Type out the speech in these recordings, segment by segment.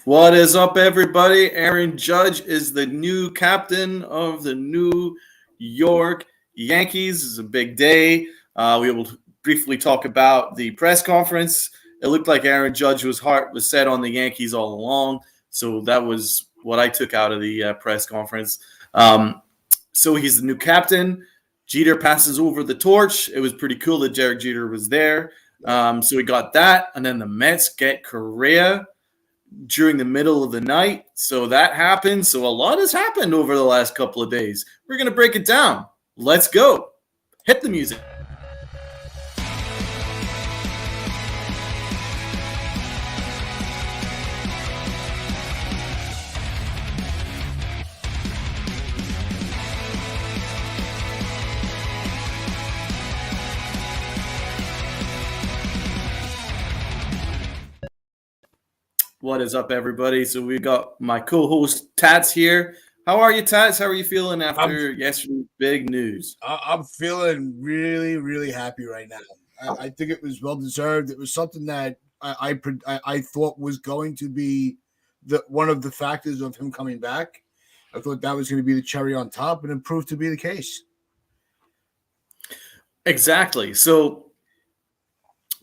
What is up, everybody? Aaron Judge is the new captain of the New York Yankees. It's a big day. We will briefly talk about the press conference. It looked like Aaron Judge's heart was set on the Yankees all along, so that was what I took out of the press conference. So he's the new captain. Jeter passes over the torch. It was pretty cool that Derek Jeter was there. So we got that, and then the Mets get Correa during the middle of the night. So that happened. So a lot has happened over the last couple of days. We're going to break it down. Let's go. Hit the music. What is up, everybody? So we got my co-host Tats here. How are you, Tats? How are you feeling after yesterday's big news? I'm feeling really, really happy right now. I think it was well deserved. It was something that I thought was going to be one of the factors of him coming back. I thought that was going to be the cherry on top, and it proved to be the case. Exactly. So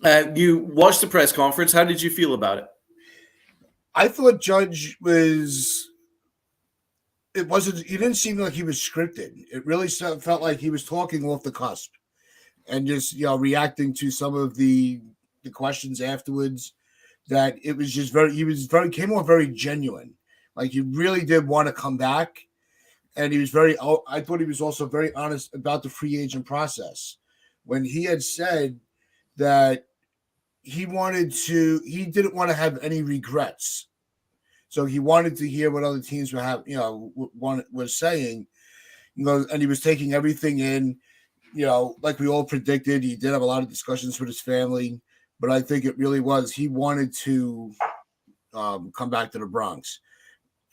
you watched the press conference. How did you feel about it? I thought Judge was. It wasn't. He didn't seem like he was scripted. It really felt like he was talking off the cusp, and just reacting to some of the questions afterwards. That it was just came off very genuine. Like he really did want to come back, and he was very. I thought he was also very honest about the free agent process when he had said that he didn't want to have any regrets. So he wanted to hear what other teams were saying, and he was taking everything in, like we all predicted. He did have a lot of discussions with his family, but I think it really was, he wanted to come back to the Bronx.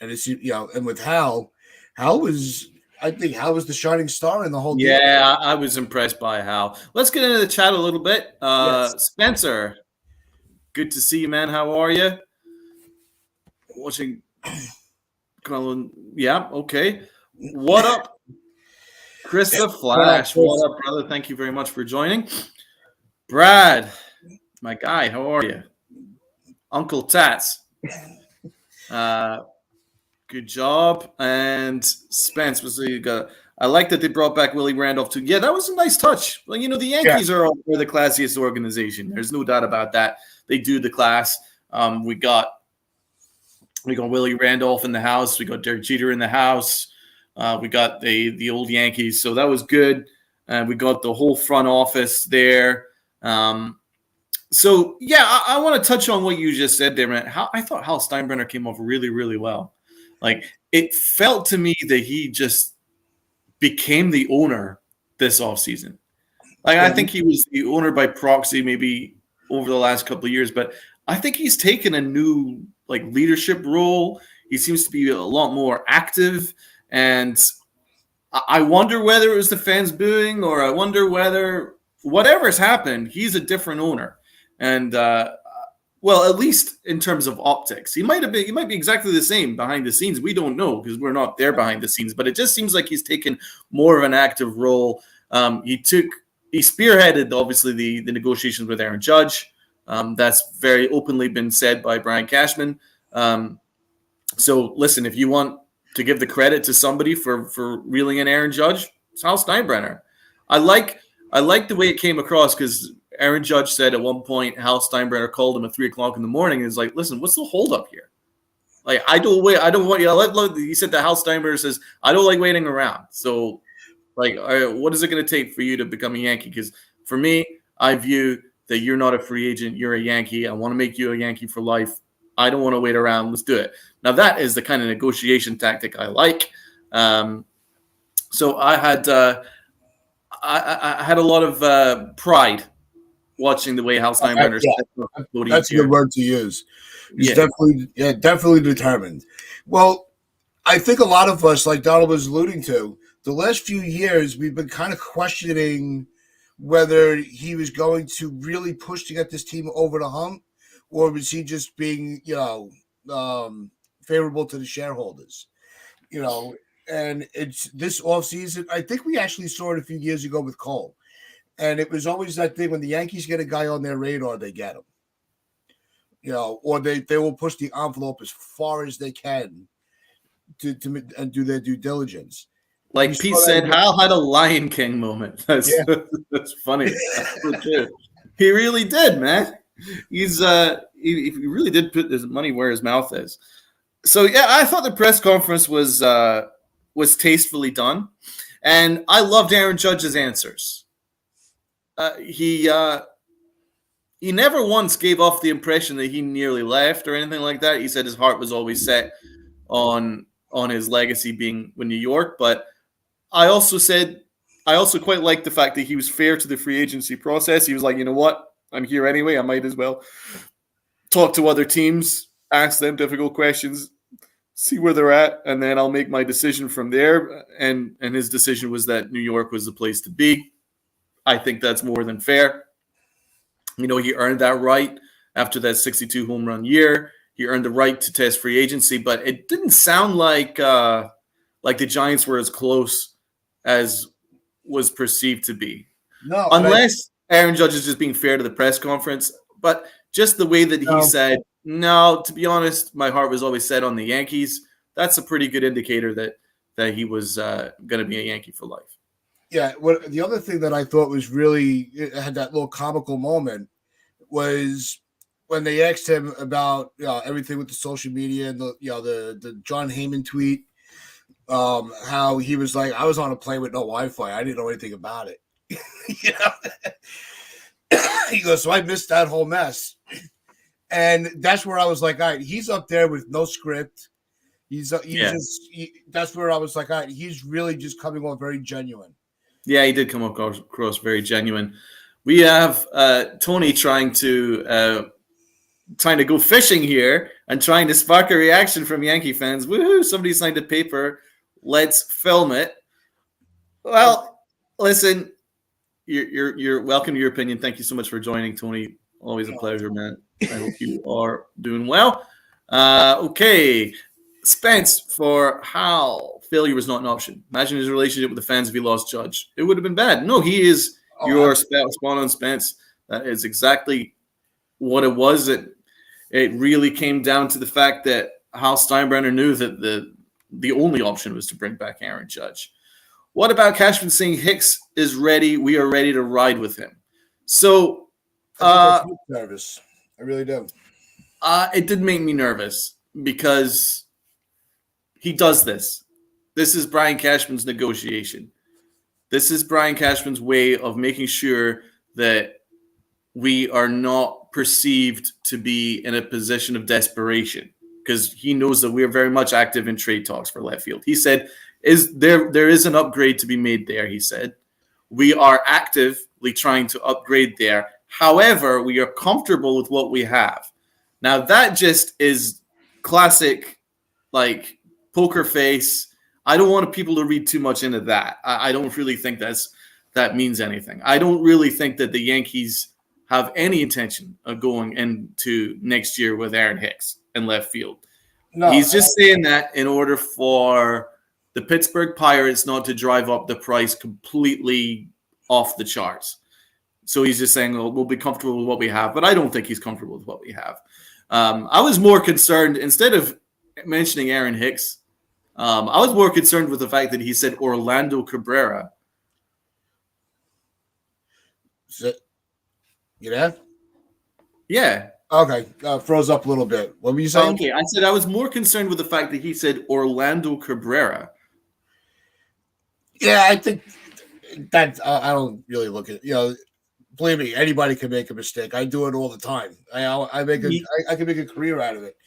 And it's, and with Hal was the shining star in the whole deal. Yeah, I was impressed by Hal. Let's get into the chat a little bit. Yes. Spencer, good to see you, man. How are you? Watching Colin. Yeah, okay. What up? Chris the Flash. What up, brother? Thank you very much for joining. Brad, my guy, how are you? Uncle Tats. Good job. And Spence, I like that they brought back Willie Randolph too. Yeah, that was a nice touch. Well, the Yankees are the classiest organization. There's no doubt about that. They do the class. We got Willie Randolph in the house. We got Derek Jeter in the house. We got the old Yankees. So that was good. We got the whole front office there. So, yeah, I want to touch on what you just said there, man. I thought Hal Steinbrenner came off really, really well. Like, it felt to me that he just became the owner this offseason. Like, I think he was the owner by proxy maybe over the last couple of years, but I think he's taken a new leadership role. He seems to be a lot more active, and I wonder whether it was the fans booing, or I wonder whether whatever's happened, he's a different owner. And well, at least in terms of optics, he might be exactly the same behind the scenes. We don't know because we're not there behind the scenes, but it just seems like he's taken more of an active role. He spearheaded obviously the negotiations with Aaron Judge. That's very openly been said by Brian Cashman. So listen, if you want to give the credit to somebody for reeling in Aaron Judge, it's Hal Steinbrenner. I like the way it came across, because Aaron Judge said at one point Hal Steinbrenner called him at 3:00 in the morning and is like, "Listen, what's the holdup here? Like, I don't want you." He said that Hal Steinbrenner says, "I don't like waiting around. So, what is it going to take for you to become a Yankee? Because for me, I view that you're not a free agent. You're a Yankee. I want to make you a Yankee for life. I don't want to wait around. Let's do it." Now, that is the kind of negotiation tactic I like. So I had a lot of pride watching the way Hal Steinbrenner said. That's a good word to use. He's definitely determined. Well, I think a lot of us, like Donald was alluding to, the last few years we've been kind of questioning whether he was going to really push to get this team over the hump, or was he just being, favorable to the shareholders. And it's this offseason. I think we actually saw it a few years ago with Cole. And it was always that thing when the Yankees get a guy on their radar, they get him. Or they will push the envelope as far as they can to and do their due diligence. Like Pete said, Hal had a Lion King moment. That's funny. That's legit. He really did, man. He really did put his money where his mouth is. So yeah, I thought the press conference was tastefully done, and I loved Aaron Judge's answers. He never once gave off the impression that he nearly left or anything like that. He said his heart was always set on his legacy being with New York, but I also quite liked the fact that he was fair to the free agency process. He was like, you know what? I'm here anyway. I might as well talk to other teams, ask them difficult questions, see where they're at, and then I'll make my decision from there. And his decision was that New York was the place to be. I think that's more than fair. He earned that right after that 62 home run year. He earned the right to test free agency, but it didn't sound like the Giants were as close as was perceived to be. No, unless Aaron Judge is just being fair to the press conference, but just the way that he said, no, to be honest, my heart was always set on the Yankees. That's a pretty good indicator that he was going to be a Yankee for life. Yeah. The other thing that I thought was really had that little comical moment was when they asked him about everything with the social media and the John Heyman tweet. How he was like, I was on a plane with no Wi-Fi. I didn't know anything about it. He goes, so I missed that whole mess. And that's where I was like, all right, he's up there with no script. That's where I was like, all right, he's really just coming on very genuine. Yeah, he did come across very genuine. We have Tony trying to go fishing here and trying to spark a reaction from Yankee fans. Woohoo! Somebody signed a paper. Let's film it. Well, listen, you're welcome to your opinion. Thank you so much for joining, Tony. Always a pleasure, man. I hope you are doing well. Okay. Spence, for Hal, failure was not an option. Imagine his relationship with the fans if he lost Judge. It would have been bad. No, he is your spot on, Spence. That is exactly what it was. It really came down to the fact that Hal Steinbrenner knew that the only option was to bring back Aaron Judge. What about Cashman saying Hicks is ready? We are ready to ride with him. So I think nervous. I really do. It did make me nervous because he does this. This is Brian Cashman's negotiation. This is Brian Cashman's way of making sure that we are not perceived to be in a position of desperation, because he knows that we are very much active in trade talks for left field. He said, there is an upgrade to be made there, he said. We are actively trying to upgrade there. However, we are comfortable with what we have. Now, that just is classic, like, poker face. I don't want people to read too much into that. I don't really think that means anything. I don't really think that the Yankees have any intention of going into next year with Aaron Hicks in left field. No, he's just saying that in order for the Pittsburgh Pirates not to drive up the price completely off the charts. So he's just saying, we'll be comfortable with what we have, but I don't think he's comfortable with what we have. I was more concerned, instead of mentioning Aaron Hicks, I was more concerned with the fact that he said Orlando Cabrera. You there? Yeah. Okay. Froze up a little bit. What were you saying? Okay. I said I was more concerned with the fact that he said Orlando Cabrera. Yeah, I think that I don't really look at, believe me, anybody can make a mistake. I do it all the time. I can make a career out of it.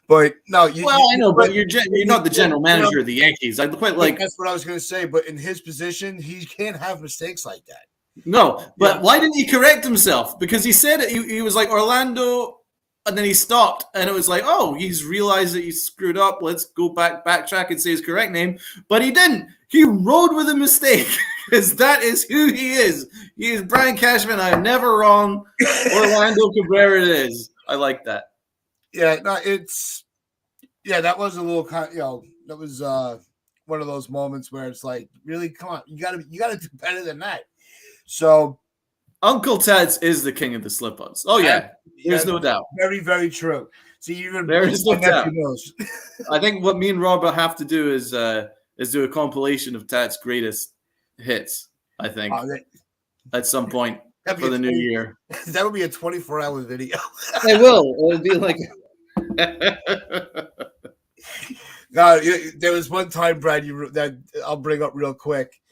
But no, I know, but you're not the general manager of the Yankees. I quite like that's what I was going to say. But in his position, he can't have mistakes like that. No, but why didn't he correct himself? Because he said it, he was like Orlando, and then he stopped, and it was like, oh, he's realized that he screwed up. Let's go backtrack and say his correct name. But he didn't. He rode with a mistake because that is who he is. He is Brian Cashman. I am never wrong. Orlando Cabrera it is. I like that. Yeah, no, it's Yeah, that was a little kind. That was one of those moments where it's like, really, come on, you gotta do better than that. So Uncle Ted's is the king of the slip-ups. Oh yeah, there's no doubt. Very, very true. See, even There is no my nephew doubt. knows. I think what me and Rob will have to do is do a compilation of Ted's greatest hits. I think at some point for the new year. That would be a 24-hour video. It will. It'll be like. No, there was one time, Brad, that I'll bring up real quick.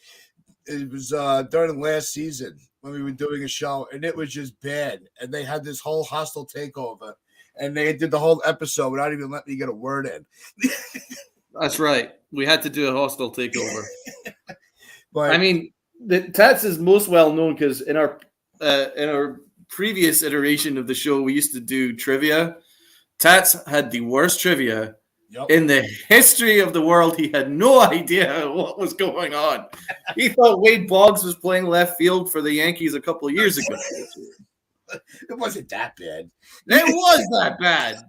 It was during last season when we were doing a show, and it was just bad. And they had this whole hostile takeover, and they did the whole episode without even letting me get a word in. That's right. We had to do a hostile takeover. But I mean, Tats is most well known because in our previous iteration of the show, we used to do trivia. Tats had the worst trivia in the history of the world. He had no idea what was going on. He thought Wade Boggs was playing left field for the Yankees a couple of years ago. It wasn't that bad. It was that bad.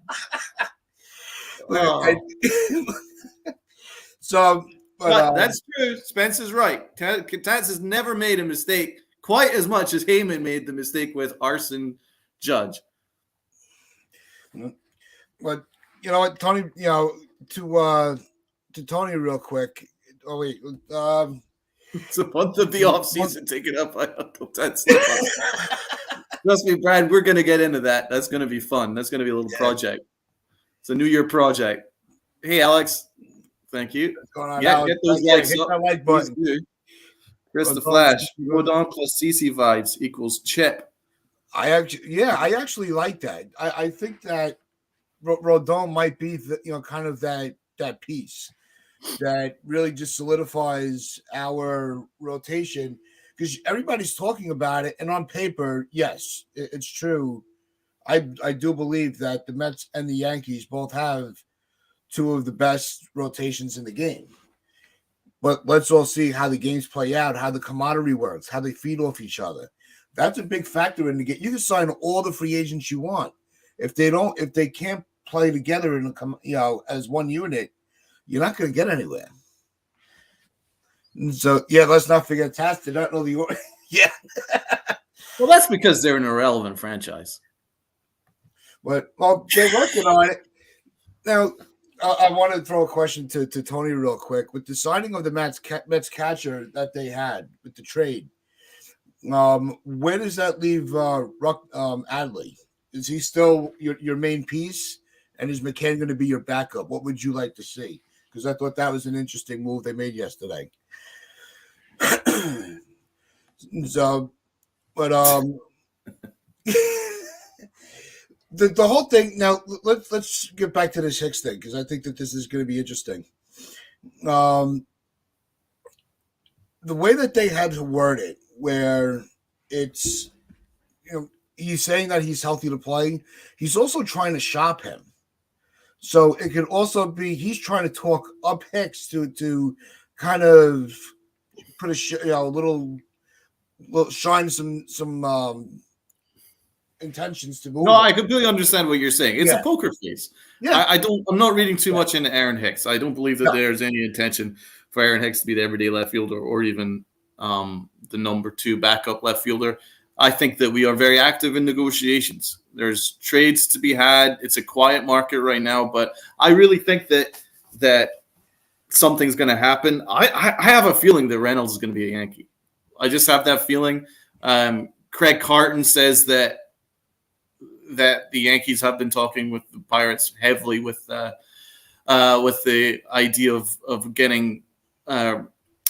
So, but that's true. Spence is right. Tats has never made a mistake quite as much as Heyman made the mistake with Arson Judge. But you know what, Tony? To Tony real quick. Oh wait, it's a month of the off season taken up by Uncle Ted's slip-ups. Trust me, Brad. We're gonna get into that. That's gonna be fun. That's gonna be a little project. It's a New Year project. Hey, Alex. Thank you. What's going on, yeah, Alex? get those likes up. That like button. Chris the Flash. Rodon plus CC vibes equals chip. I actually like that. I think that Rodon might be kind of that piece that really just solidifies our rotation, because everybody's talking about it, and on paper, yes, it's true. I do believe that the Mets and the Yankees both have two of the best rotations in the game. But let's all see how the games play out, how the camaraderie works, how they feed off each other. That's a big factor in the game. You can sign all the free agents you want. If they can't play together as one unit, you're not going to get anywhere. And so let's not forget Tats did not know the order. Yeah. Well, that's because they're an irrelevant franchise. But they're working on it. Now, I want to throw a question to Tony real quick. With the signing of the Mets catcher that they had with the trade, where does that leave Adley? Is he still your main piece? And is McCann going to be your backup? What would you like to see? Because I thought that was an interesting move they made yesterday. So, but the whole thing. Now let's get back to this Hicks thing, because I think that this is going to be interesting. The way that they had to word it, where it's he's saying that he's healthy to play, he's also trying to shop him. So it could also be he's trying to talk up Hicks to kind of put a little shine some intentions to move. No, I completely understand what you're saying. It's a poker face. Yeah, I'm not reading too much into Aaron Hicks. I don't believe that there's any intention for Aaron Hicks to be the everyday left fielder or even the number 2 backup left fielder. I think that we are very active in negotiations. There's trades to be had. It's a quiet market right now, but I really think that something's going to happen. I have a feeling that Reynolds is going to be a Yankee. I just have that feeling. Craig Carton says that the Yankees have been talking with the Pirates heavily with the idea of getting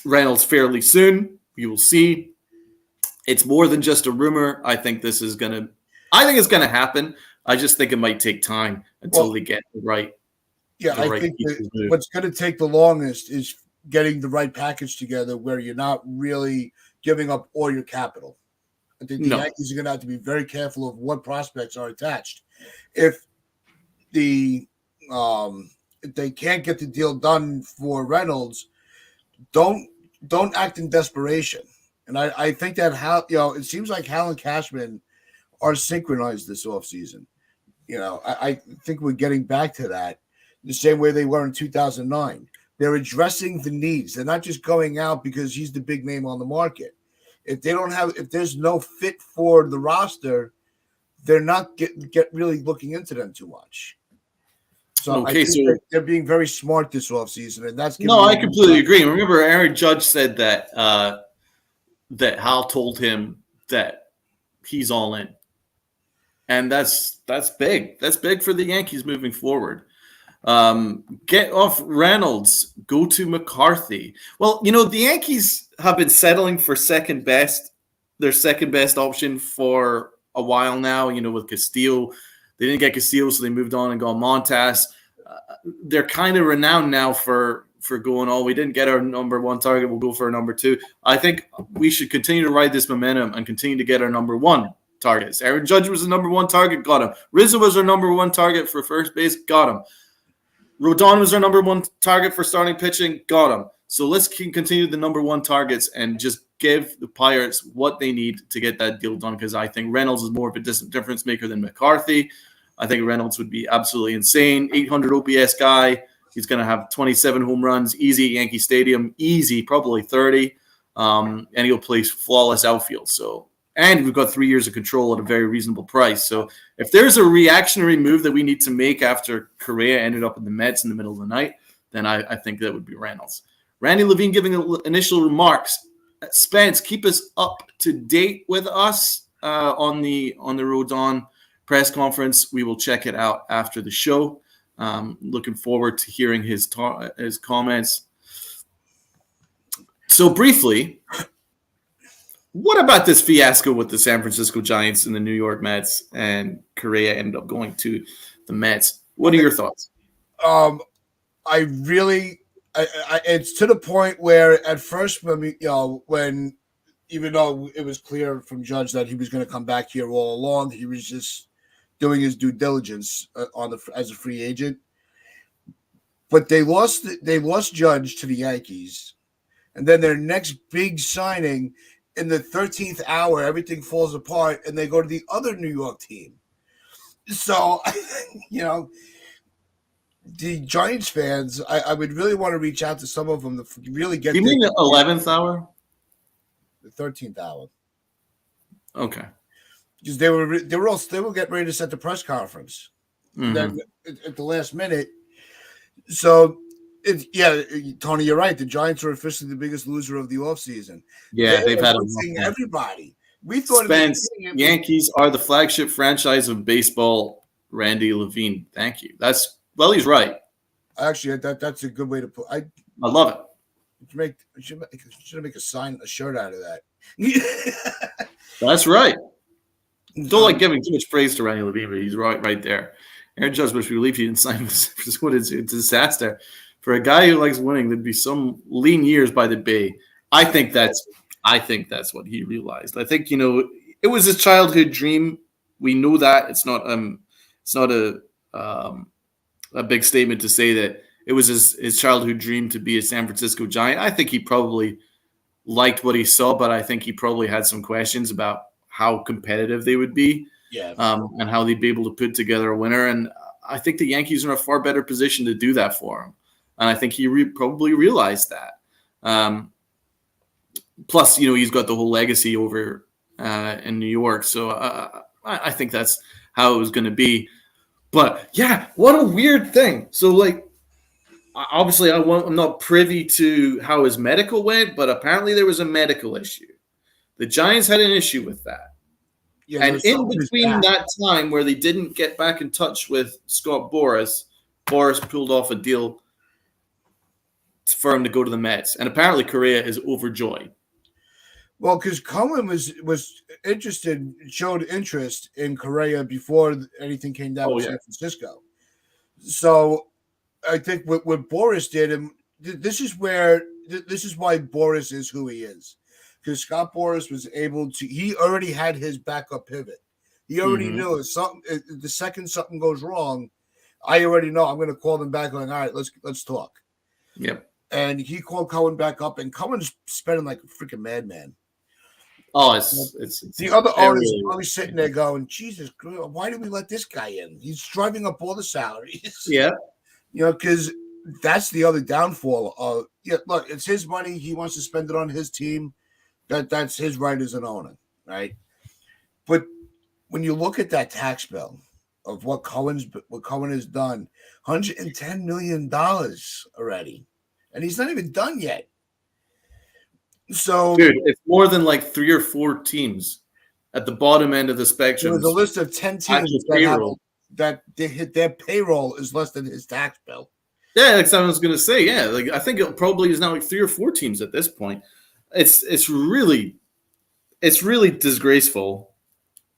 Reynolds fairly soon. We will see. It's more than just a rumor. I think it's going to happen. I just think it might take time until they get the right. Yeah, I think what's going to take the longest is getting the right package together where you're not really giving up all your capital. I think the Yankees are going to have to be very careful of what prospects are attached. If they can't get the deal done for Reynolds, don't act in desperation. And I think that it seems like Hal and Cashman are synchronized this offseason. I think we're getting back to that. the same way they were in 2009. They're addressing the needs. They're not just going out because he's the big name on the market. If there's no fit for the roster, they're not get really looking into them too much. So I think they're being very smart this offseason, and that's I completely agree. Remember, Aaron Judge said that that Hal told him that he's all in, and that's big. That's big for the Yankees moving forward. Get off Reynolds, go to McCarthy. Well, the Yankees have been settling for their second best option for a while now. With Castillo, they didn't get Castillo, so they moved on and got Montas. They're kind of renowned now for going, we didn't get our number one target, we'll go for our number two. I think we should continue to ride this momentum and continue to get our number one targets. Aaron Judge was the number one target, got him. Rizzo was our number one target for first base, got him. Rodon was our number one target for starting pitching, got him. So let's continue the number one targets and just give the Pirates what they need to get that deal done, because I think Reynolds is more of a difference maker than McCarthy. I think Reynolds would be absolutely insane. 800 OPS guy. He's going to have 27 home runs, easy at Yankee Stadium, easy, probably 30. And he'll play flawless outfield. And we've got 3 years of control at a very reasonable price. So if there's a reactionary move that we need to make after Correa ended up in the Mets in the middle of the night, then I think that would be Reynolds. Randy Levine giving initial remarks. Spence, keep us up to date with us on the Rodon press conference. We will check it out after the show. Looking forward to hearing his comments. So briefly, what about this fiasco with the San Francisco Giants and the New York Mets, and Correa ended up going to the Mets? What are your thoughts? It's to the point where at first when even though it was clear from Judge that he was going to come back here all along, he was just doing his due diligence as a free agent. But they lost Judge to the Yankees, and then their next big signing, in the 13th hour, everything falls apart, and they go to the other New York team. So, the Giants fans, I would really want to reach out to some of them to really get. You mean the 11th hour? The 13th hour. Okay. Because they were getting ready to set the press conference. Mm-hmm. Then at the last minute. So, Tony, you're right. The Giants are officially the biggest loser of the offseason. Yeah, they've had everybody. We thought Yankees are the flagship franchise of baseball. Randy Levine, thank you. He's right. Actually, that's a good way to put. I love it. Should make a shirt out of that. That's right. Don't like giving too much praise to Randy Levine, but he's right there. Aaron Judge, which we believe he didn't sign this. What is it? It's a disaster. For a guy who likes winning, there'd be some lean years by the Bay. I think that's what he realized. I think, it was his childhood dream. We know that. It's not a big statement to say that it was his childhood dream to be a San Francisco Giant. I think he probably liked what he saw, but I think he probably had some questions about how competitive they would be, and how they'd be able to put together a winner. And I think the Yankees are in a far better position to do that for him. And I think he probably realized that. Plus, he's got the whole legacy over in New York. So I think that's how it was going to be. But, yeah, what a weird thing. So, obviously I'm not privy to how his medical went, but apparently there was a medical issue. The Giants had an issue with that. Yeah, and in between that time where they didn't get back in touch with Scott Boras pulled off a deal for him to go to the Mets. And apparently Correa is overjoyed. Well, because Cohen was interested, showed interest in Correa before anything came down with San Francisco. So I think what Boras did, and this is why Boras is who he is. Because Scott Boras was able to, he already had his backup pivot. He already knew the second something goes wrong, I already know I'm going to call them back going, all right, let's talk. Yep. And he called Cohen back up, and Cohen's spending like a freaking madman. Oh, it's the other owners always sitting there going, Jesus, why did we let this guy in? He's driving up all the salaries. Yeah. Because that's the other downfall. Look, it's his money. He wants to spend it on his team. That's his right as an owner, right? But when you look at that tax bill of what Cohen has done, $110 million already, and he's not even done yet. So, dude, it's more than like 3 or 4 teams at the bottom end of the spectrum. there's a list of 10 teams that they hit their payroll is less than his tax bill. Yeah, that's what I was gonna say. Yeah, like I think it probably is now like 3 or 4 teams at this point. It's really disgraceful,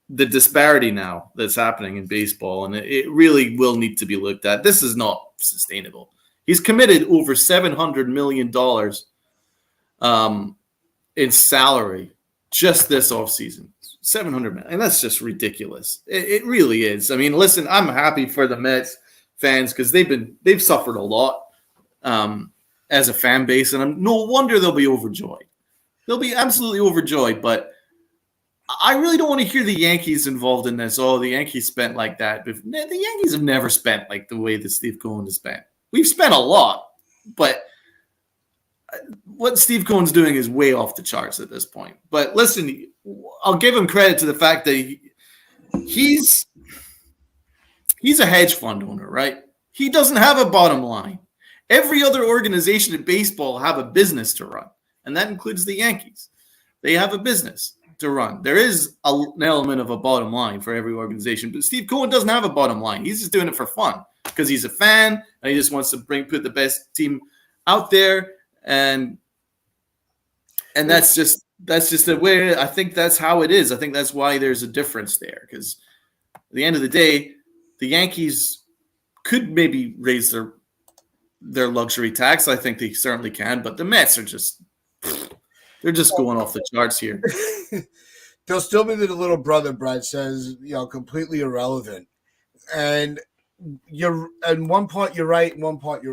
the disparity now that's happening in baseball, and it really will need to be looked at. This is not sustainable. He's committed over $700 million in salary just this offseason. 700 million, and that's just ridiculous. It really is. I mean, listen, I'm happy for the Mets fans because they've suffered a lot as a fan base, and no wonder they'll be overjoyed. They'll be absolutely overjoyed, but I really don't want to hear the Yankees involved in this. Oh, the Yankees spent like that. The Yankees have never spent like the way that Steve Cohen has spent. We've spent a lot, but what Steve Cohen's doing is way off the charts at this point. But listen, I'll give him credit to the fact that he's a hedge fund owner, right? He doesn't have a bottom line. Every other organization in baseball have a business to run, and that includes the Yankees. They have a business to run. There is an element of a bottom line for every organization, but Steve Cohen doesn't have a bottom line. He's just doing it for fun because he's a fan and he just wants to put the best team out there, and that's just the way. I think that's how it is. I think that's why there's a difference there, because at the end of the day, the Yankees could maybe raise their luxury tax. I think they certainly can, but the Mets are just going off the charts here. They'll still be the little brother, Brad says, completely irrelevant. And in one part you're right, in one part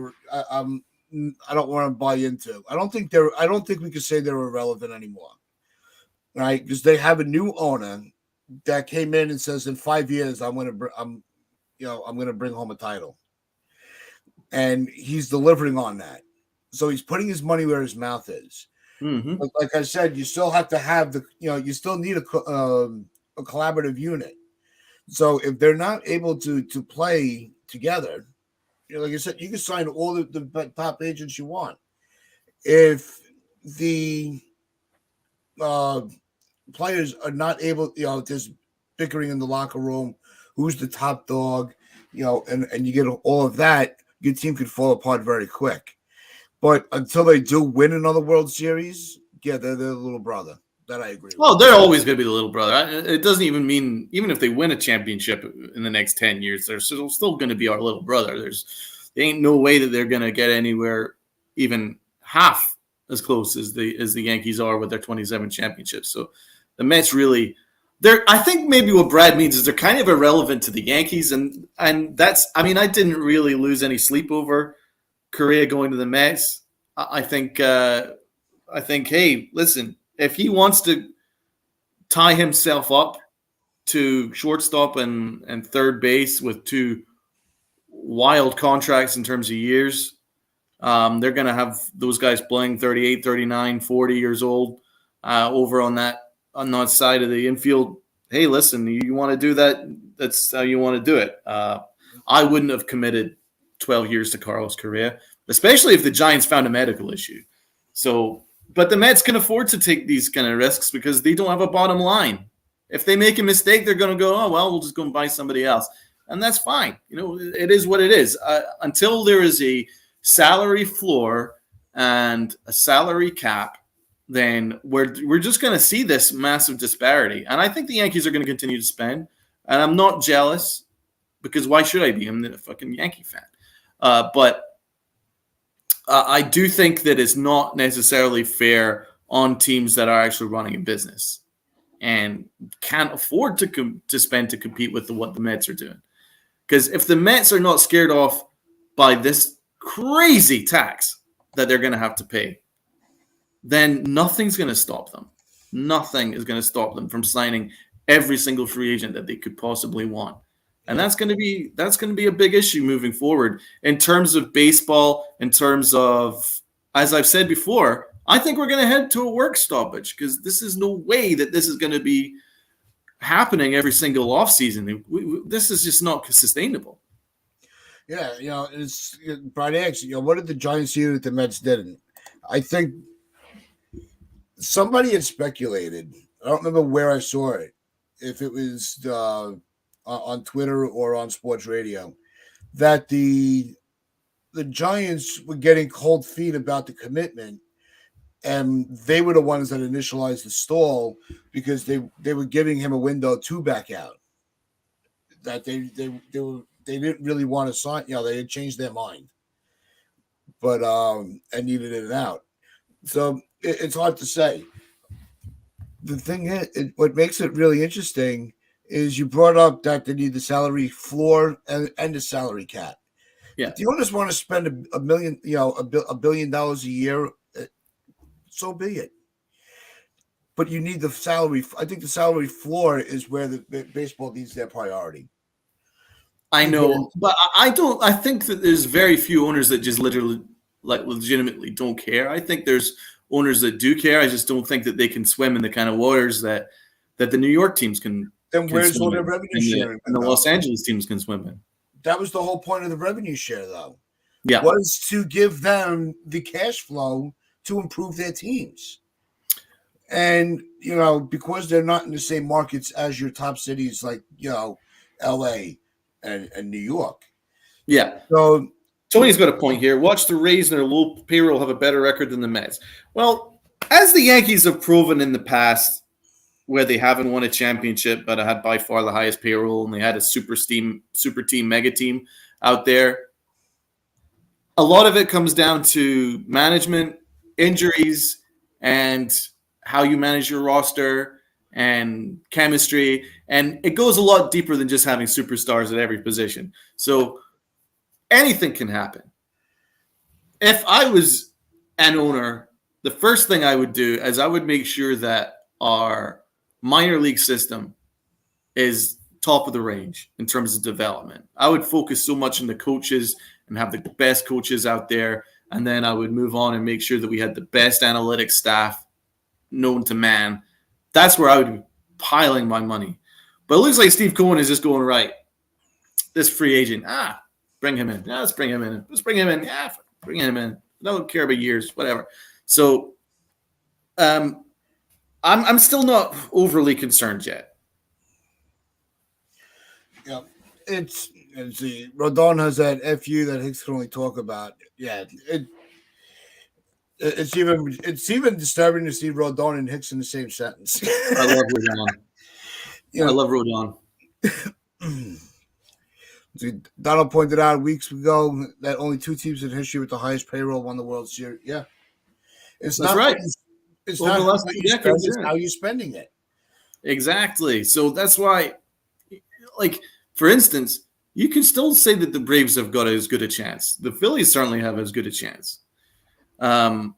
I don't want to buy into. I don't think we could say they're irrelevant anymore. Right? Because they have a new owner that came in and says in 5 years I'm going to bring home a title. And he's delivering on that. So he's putting his money where his mouth is. Mm-hmm. But like I said, you still have to have you still need a collaborative unit. So if they're not able to play together, like I said, you can sign all the top agents you want. If the players are not able, just bickering in the locker room, who's the top dog, and you get all of that, your team could fall apart very quick. But until they do win another World Series, yeah, they're the little brother. That I agree with. Well, they're always going to be the little brother. It doesn't even mean, even if they win a championship in the next 10 years, they're still going to be our little brother. There ain't no way that they're going to get anywhere even half as close as the Yankees are with their 27 championships. So the Mets really, I think maybe what Brad means is they're kind of irrelevant to the Yankees, and that's, I mean, I didn't really lose any sleep over Correa going to the Mets. I think, hey, listen, if he wants to tie himself up to shortstop and third base with 2 wild contracts in terms of years, they're going to have those guys playing 38, 39, 40 years old over on that side of the infield. Hey, listen, you want to do that? That's how you want to do it. I wouldn't have committed 12 years to Carlos Correa, especially if the Giants found a medical issue. So, but the Mets can afford to take these kind of risks because they don't have a bottom line. If they make a mistake, they're going to go, oh, well, we'll just go and buy somebody else. And that's fine. It is what it is. Until there is a salary floor and a salary cap, then we're just going to see this massive disparity. And I think the Yankees are going to continue to spend. And I'm not jealous because why should I be? I'm a fucking Yankee fan. But I do think that it's not necessarily fair on teams that are actually running a business and can't afford to spend to compete with what the Mets are doing. Because if the Mets are not scared off by this crazy tax that they're going to have to pay, then nothing's going to stop them. Nothing is going to stop them from signing every single free agent that they could possibly want. And that's going to be a big issue moving forward in terms of baseball, in terms of, as I've said before, I think we're going to head to a work stoppage because this is no way that this is going to be happening every single offseason. This is just not sustainable. Yeah, it's Brian X. What did the Giants do that the Mets didn't? I think somebody had speculated. I don't remember where I saw it. If it was on Twitter or on sports radio, that the Giants were getting cold feet about the commitment, and they were the ones that initialized the stall because they were giving him a window to back out. That they didn't really want to sign. They had changed their mind, but and needed it out. So it's hard to say. The thing is, what makes it really interesting is you brought up that they need the salary floor and the salary cap. Yeah. If the owners want to spend $1 million, $1 billion a year, so be it. But you need the salary. I think the salary floor is where the baseball needs their priority. I know, but I don't. I think that there's very few owners that just literally, legitimately don't care. I think there's owners that do care. I just don't think that they can swim in the kind of waters that the New York teams can. Then where's all their revenue sharing? And the Los Angeles teams can swim in. That was the whole point of the revenue share, though. Yeah, was to give them the cash flow to improve their teams. And because they're not in the same markets as your top cities like LA and New York. Yeah. So Tony's got a point here. Watch the Rays and their low payroll have a better record than the Mets. Well, as the Yankees have proven in the past, where they haven't won a championship, but had by far the highest payroll, and they had a super team, mega team out there. A lot of it comes down to management, injuries, and how you manage your roster and chemistry. And it goes a lot deeper than just having superstars at every position. So anything can happen. If I was an owner, the first thing I would do is I would make sure that our minor league system is top of the range in terms of development. I would focus so much on the coaches and have the best coaches out there. And then I would move on and make sure that we had the best analytics staff known to man. That's where I would be piling my money. But it looks like Steve Cohen is just going, right, this free agent, bring him in. Let's bring him in. Let's bring him in. Yeah, bring him in. I don't care about years, whatever. So I'm still not overly concerned yet. Yeah, it's Rodon has that FU that Hicks can only talk about. Yeah, it's even disturbing to see Rodon and Hicks in the same sentence. I love Rodon. I love Rodon. Donald pointed out weeks ago that only 2 teams in history with the highest payroll won the World Series. Yeah, that's right. It's not how you're spending it. Exactly. So that's why, for instance, you can still say that the Braves have got as good a chance. The Phillies certainly have as good a chance. The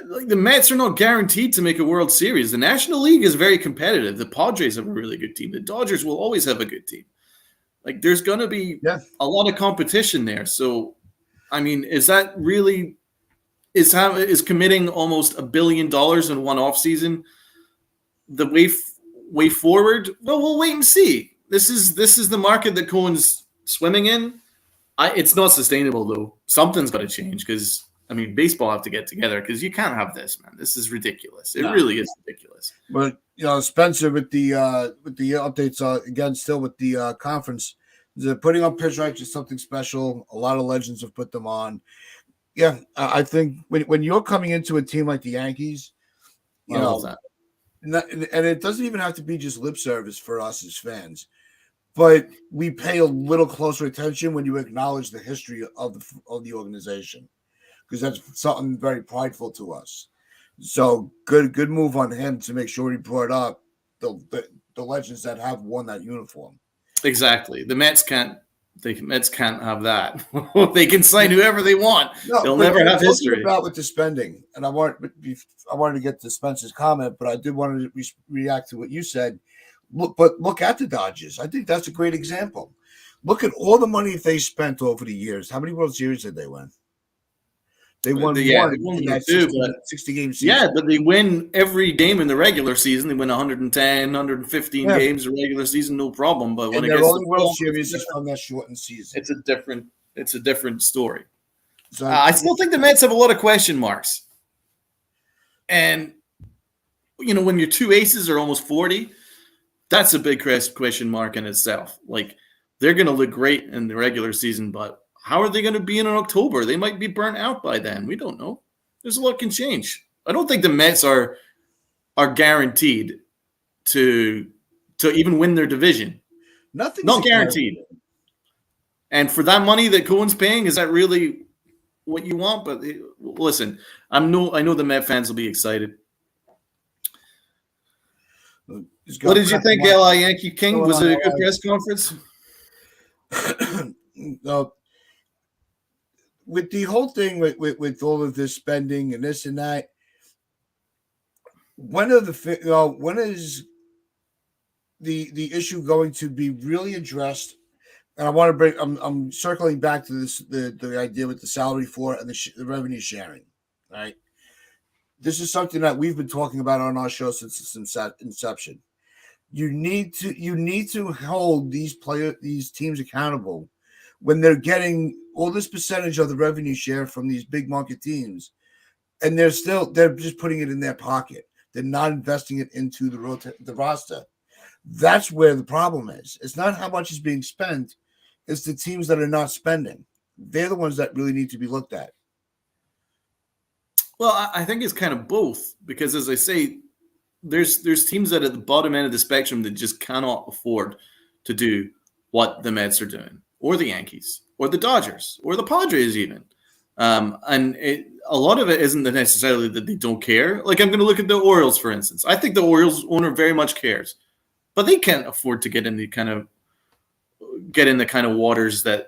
Mets are not guaranteed to make a World Series. The National League is very competitive. The Padres have a really good team. The Dodgers will always have a good team. There's going to be a lot of competition there. So, I mean, is that really is committing almost $1 billion in one offseason the way forward? Well, we'll wait and see. This is the market that Cohen's swimming in. It's not sustainable though. Something's got to change because baseball have to get together because you can't have this, man. This is ridiculous. It really is ridiculous. But Spencer with the updates again, still with the conference, putting on pitch rights is something special. A lot of legends have put them on. Yeah, I think when you're coming into a team like the Yankees, and it doesn't even have to be just lip service for us as fans, but we pay a little closer attention when you acknowledge the history of the organization, because that's something very prideful to us. So good move on him to make sure he brought up the legends that have worn that uniform. Exactly. The Mets can't have that. They can sign whoever they want. No, they'll never have history. About with the spending, and I wanted to get to Spencer's comment, but I did want to react to what you said. look at the Dodgers. I think that's a great example. Look at all the money they spent over the years. How many World Series did they win? They won Yeah, they one won in one or that two, 60, but 60 game season. yeah, but they win every game in the regular season. They win 110, 115 Yeah. games in the regular season, no problem. But when And it their gets to only World playoffs, Series is from that shortened season. it's a different story. So I still think the Mets have a lot of question marks. And when your two aces are almost 40, that's a big question mark in itself. Like, they're going to look great in the regular season, but how are they going to be in October? They might be burnt out by then. We don't know. There's a lot can change. I don't think the Mets are guaranteed to even win their division. nothing's Not guaranteed. And for that money that Cohen's paying, is that really what you want? But listen, I know the Met fans will be excited. What did you think, L.I. Yankee King? Was it a good press conference? No. With the whole thing with all of this spending and this and that, when is the issue going to be really addressed? And I want to bring. I'm circling back to this the idea with the salary floor and the revenue sharing. Right. This is something that we've been talking about on our show since its inception. You need to hold these teams accountable when they're getting all this percentage of the revenue share from these big market teams, and they're just putting it in their pocket. They're not investing it into the roster. That's where the problem is. It's not how much is being spent. It's the teams that are not spending. They're the ones that really need to be looked at. Well, I think it's kind of both, because, as I say, there's teams that are at the bottom end of the spectrum that just cannot afford to do what the Mets are doing, or the Yankees, or the Dodgers, or the Padres even. And a lot of it isn't necessarily that they don't care. Like, I'm going to look at the Orioles, for instance. I think the Orioles owner very much cares, but they can't afford to get in the kind of waters that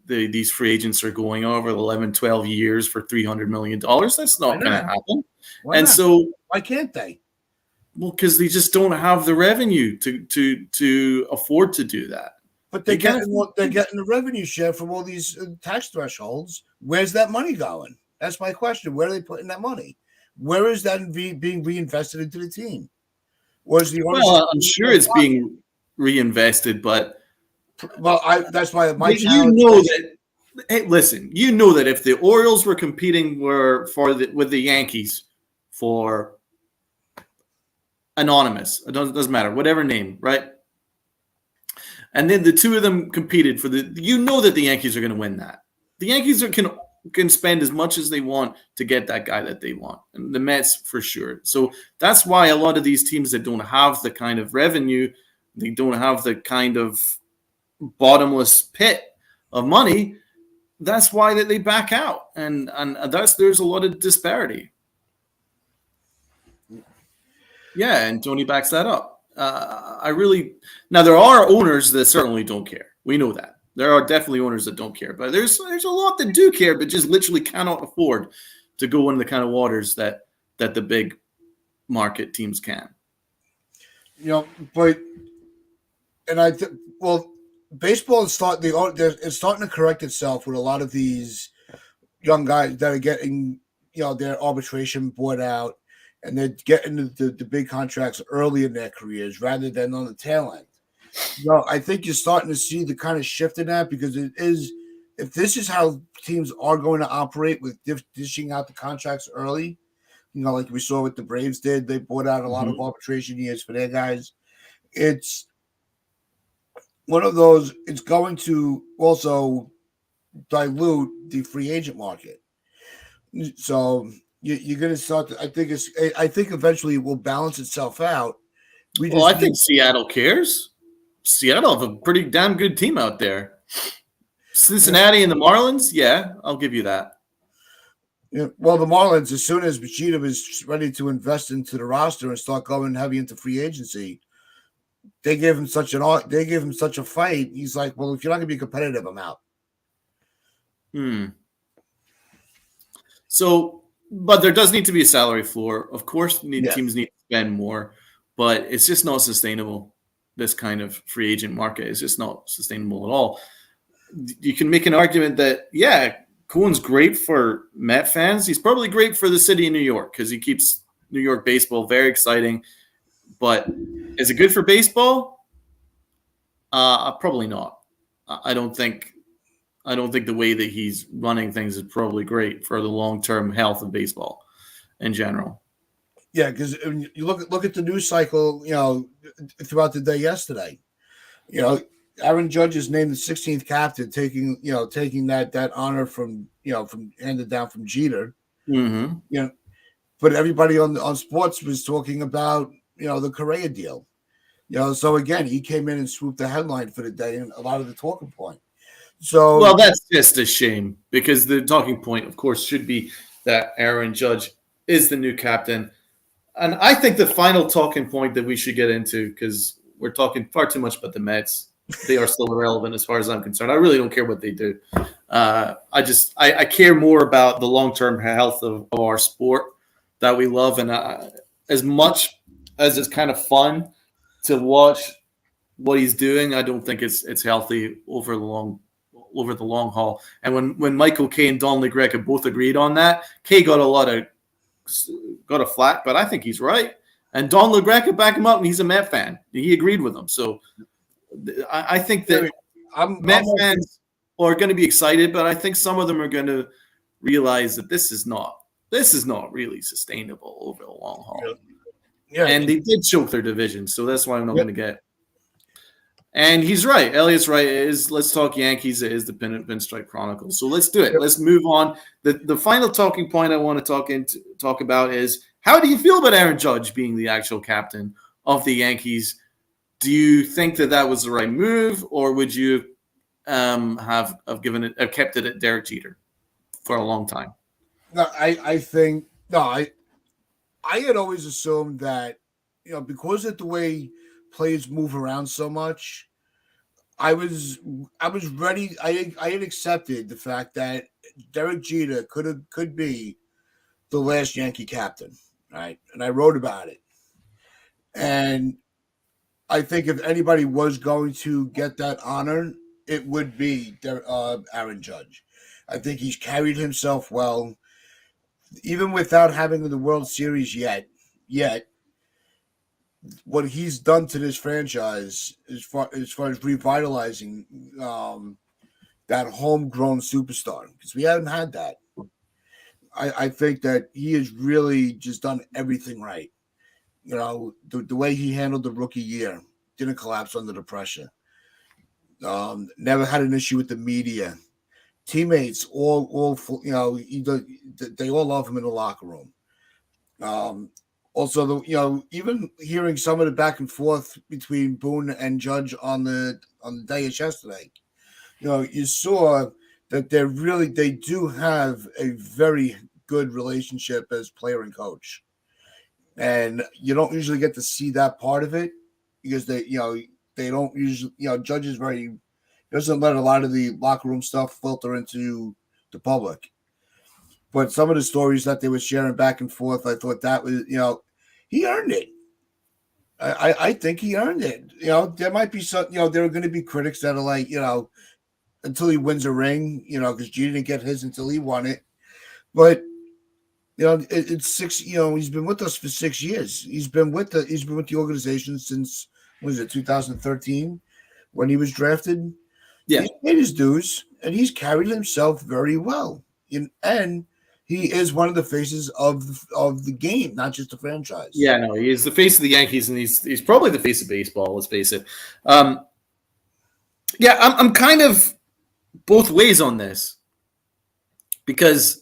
these free agents are going over 11, 12 years for $300 million. That's not going to happen. Why not? So why can't they? Well, because they just don't have the revenue to afford to do that. But they're getting the revenue share from all these tax thresholds. Where's that money going? That's my question. Where are they putting that money? Where is that being reinvested into the team? Well, I'm sure it's being reinvested, but that's why my challenge. Hey, listen, you know that if the Orioles were competing with the Yankees for anonymous, it doesn't matter, whatever name, right? And then the two of them competed that the Yankees are going to win that. The Yankees can spend as much as they want to get that guy that they want, and the Mets for sure. So that's why a lot of these teams that don't have the kind of revenue, they don't have the kind of bottomless pit of money. That's why they back out, and there's a lot of disparity. Yeah, and Tony backs that up. Now there are owners that certainly don't care. We know that. There are definitely owners that don't care, but there's a lot that do care, but just literally cannot afford to go in the kind of waters that the big market teams can. Baseball is starting to correct itself with a lot of these young guys that are getting their arbitration bought out, and they're getting the big contracts early in their careers rather than on the tail end. I think you're starting to see the kind of shift in that, because if this is how teams are going to operate with dishing out the contracts early, like we saw what the Braves did, they bought out a lot of arbitration years for their guys. It's one of those, it's going to also dilute the free agent market. So you're going to start I think eventually it will balance itself out. I think Seattle cares. Seattle have a pretty damn good team out there. Cincinnati and the Marlins, yeah, I'll give you that. Yeah, well, the Marlins, as soon as Machida was ready to invest into the roster and start going heavy into free agency, they gave him such a fight. He's like, well, if you're not going to be competitive, I'm out. So, but there does need to be a salary floor. Of course, teams need to spend more, but it's just not sustainable. this kind of free agent market is just not sustainable at all. You can make an argument that, yeah, Cohen's great for Met fans. He's probably great for the city of New York because he keeps New York baseball very exciting. But is it good for baseball? Probably not. I don't think the way that he's running things is probably great for the long-term health of baseball in general. Yeah, because you look at the news cycle, throughout the day yesterday. Aaron Judge is named the 16th captain, taking that honor from handed down from Jeter. Mm-hmm. But everybody on sports was talking about the Correa deal. So again, he came in and swooped the headline for the day and a lot of the talking point. So, well, that's just a shame because the talking point, of course, should be that Aaron Judge is the new captain. And I think the final talking point that we should get into, because we're talking far too much about the Mets, they are still irrelevant as far as I'm concerned. I really don't care what they do. I care more about the long-term health of our sport that we love. And as much as it's kind of fun to watch what he's doing, I don't think it's healthy over the long haul. And when Michael Kay and Don LaGreca both agreed on that, Kay got a flack, but I think he's right. And Don LaGreca backed him up, and he's a Met fan. He agreed with him. So I think that Met fans are going to be excited, but I think some of them are going to realize that this is not really sustainable over the long haul. Yeah. And they did choke their division, so that's why I'm not going to get. And he's right. Elliot's right. Let's talk Yankees. It is the Pinstripe Chronicles. So let's do it. Let's move on. The final talking point I want to talk about is, how do you feel about Aaron Judge being the actual captain of the Yankees? Do you think that was the right move, or would you have kept it at Derek Jeter for a long time? No, I had always assumed that because of the way players move around so much, I was ready. I had accepted the fact that Derek Jeter could be the last Yankee captain, right? And I wrote about it. And I think if anybody was going to get that honor, it would be Aaron Judge. I think he's carried himself well, even without having the World Series yet. What he's done to this franchise as far as revitalizing that homegrown superstar, because we haven't had that. I think that he has really just done everything right. The way he handled the rookie year, didn't collapse under the pressure. Never had an issue with the media. Teammates, they all love him in the locker room. Also, even hearing some of the back and forth between Boone and Judge on the day of yesterday, you saw that they do have a very good relationship as player and coach, and you don't usually get to see that part of it because they don't usually, Judge is doesn't let a lot of the locker room stuff filter into the public. But some of the stories that they were sharing back and forth, I thought that was, he earned it. I think he earned it. There might be some, there are going to be critics that are like, until he wins a ring, because Jeter didn't get his until he won it. But, it's 6, he's been with us for 6 years. He's been with the organization since, 2013 when he was drafted. Yeah. He's paid his dues and he's carried himself very well. And he is one of the faces of the game, not just the franchise. Yeah, no, he is the face of the Yankees, and he's probably the face of baseball. Let's face it. Yeah, I'm kind of both ways on this, because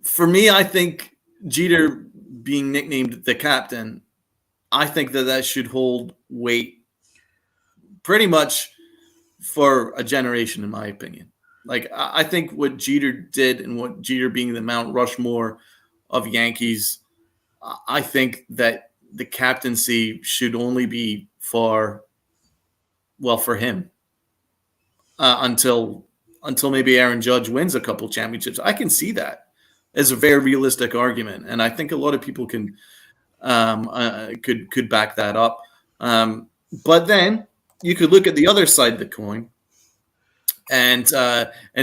for me, I think Jeter being nicknamed the captain, I think that should hold weight pretty much for a generation, in my opinion. Like, I think what Jeter did, and what Jeter being the Mount Rushmore of Yankees, I think that the captaincy should only be for him until maybe Aaron Judge wins a couple championships. I can see that as a very realistic argument, and I think a lot of people can could back that up. But then you could look at the other side of the coin and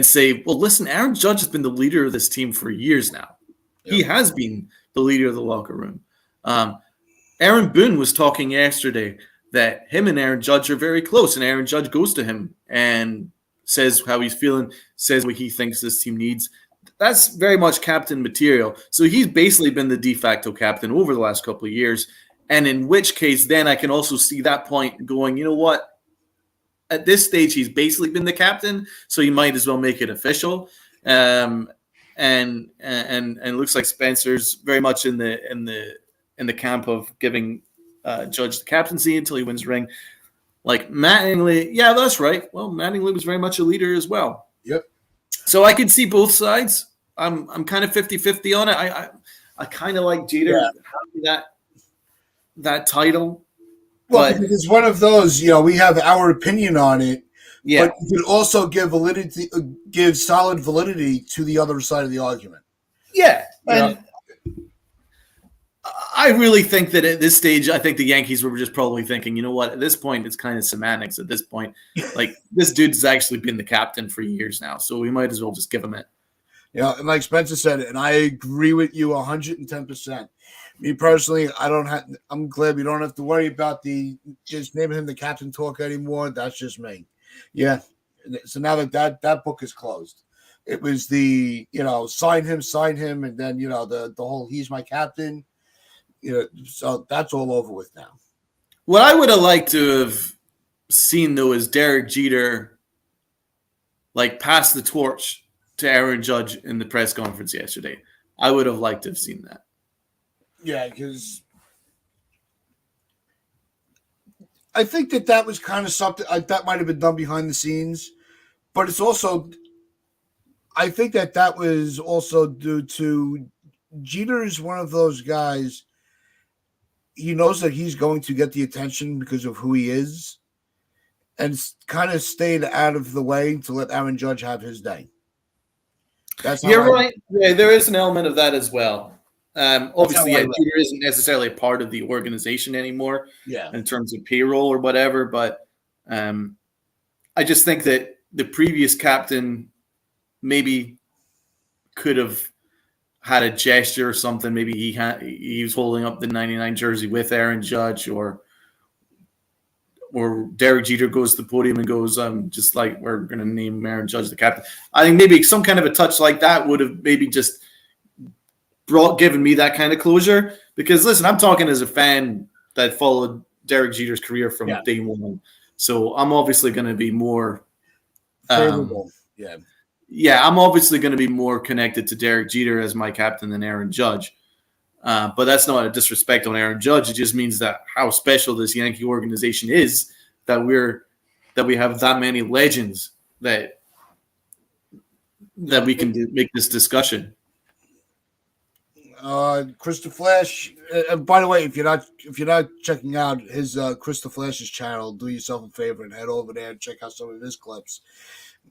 say, well, listen, Aaron Judge has been the leader of this team for years now. He has been the leader of the locker room. Aaron Boone was talking yesterday that him and Aaron Judge are very close, and Aaron Judge goes to him and says how he's feeling, says what he thinks this team needs. That's very much captain material. So he's basically been the de facto captain over the last couple of years. And in which case, then I can also see that point going, you know what? At this stage, he's basically been the captain, so you might as well make it official. And looks like Spencer's very much in the camp of giving Judge the captaincy until he wins ring. Like Mattingly, yeah, that's right. Well, Mattingly was very much a leader as well. Yep. So I can see both sides. I'm kind of 50-50 on it. I kind of like Jeter having that title. Well, because it's one of those, we have our opinion on it, but you can also give solid validity to the other side of the argument. Yeah. And I really think that at this stage, I think the Yankees were just probably thinking, you know what, at this point, it's kind of semantics at this point. Like, this dude's actually been the captain for years now, so we might as well just give him it. Yeah, and like Spencer said, and I agree with you 110%. Me personally, I'm glad we don't have to worry about just naming him the captain talk anymore. That's just me. Yeah. So now that book is closed. It was the, sign him, and then, the whole he's my captain. So that's all over with now. What I would have liked to have seen, though, is Derek Jeter, pass the torch to Aaron Judge in the press conference yesterday. I would have liked to have seen that. Yeah, because I think that was kind of something that might have been done behind the scenes, but it's also, I think that was also due to Jeter is one of those guys. He knows that he's going to get the attention because of who he is, and kind of stayed out of the way to let Aaron Judge have his day. You're right. Yeah, there is an element of that as well. Obviously, Jeter isn't necessarily a part of the organization anymore in terms of payroll or whatever, but I just think that the previous captain maybe could have had a gesture or something. Maybe he was holding up the 99 jersey with Aaron Judge, or Derek Jeter goes to the podium and goes, just like, we're going to name Aaron Judge the captain. I think maybe some kind of a touch like that would have maybe just given me that kind of closure. Because, listen, I'm talking as a fan that followed Derek Jeter's career from day one. So I'm obviously going to be more favorable. I'm obviously going to be more connected to Derek Jeter as my captain than Aaron Judge. But that's not a disrespect on Aaron Judge. It just means that how special this Yankee organization is, that we have that many legends that we can make this discussion. Chris the Flash. By the way, if you're not checking out his Chris the Flash's channel, do yourself a favor and head over there and check out some of his clips.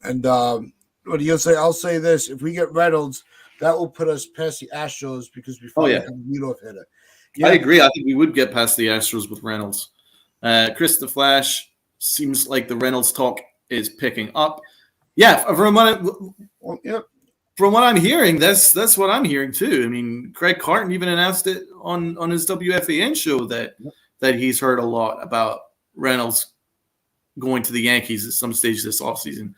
And what do you say? I'll say this: if we get Reynolds, that will put us past the Astros because we finally have a leadoff hitter. Yeah. I agree. I think we would get past the Astros with Reynolds. Chris the Flash, seems like the Reynolds talk is picking up. Yeah, from what I'm hearing, that's what I'm hearing too. I mean, Craig Carton even announced it on his WFAN show that he's heard a lot about Reynolds going to the Yankees at some stage this offseason.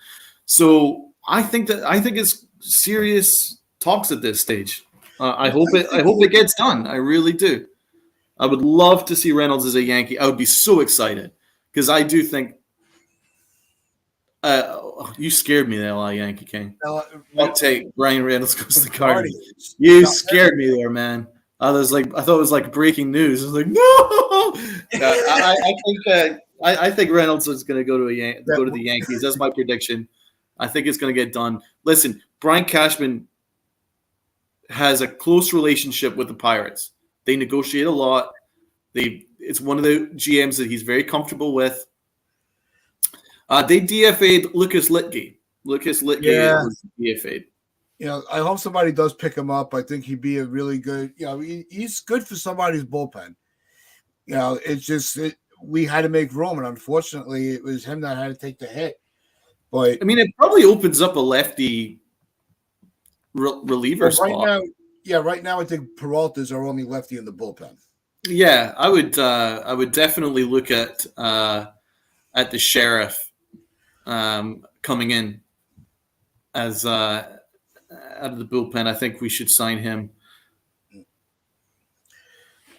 So I think it's serious talks at this stage. I hope it gets done. I really do. I would love to see Reynolds as a Yankee. I would be so excited because I do think you scared me there, Yankee King. I'll take Brian Reynolds goes to the Cardinals. You scared me there, man. I thought it was like breaking news. I was like, no. I think Reynolds is going to go to the Yankees. That's my prediction. I think it's going to get done. Listen, Brian Cashman has a close relationship with the Pirates. They negotiate a lot. It's one of the GMs that he's very comfortable with. They DFA'd Lucas Litke. Lucas Litke was DFA'd. I hope somebody does pick him up. I think he'd be a really good. He's good for somebody's bullpen. It's just we had to make room, and unfortunately, it was him that had to take the hit. But I mean, it probably opens up a lefty reliever spot. Right now, I think Peralta's our only lefty in the bullpen. Yeah, I would definitely look at the Sheriff coming in as out of the bullpen. I think we should sign him.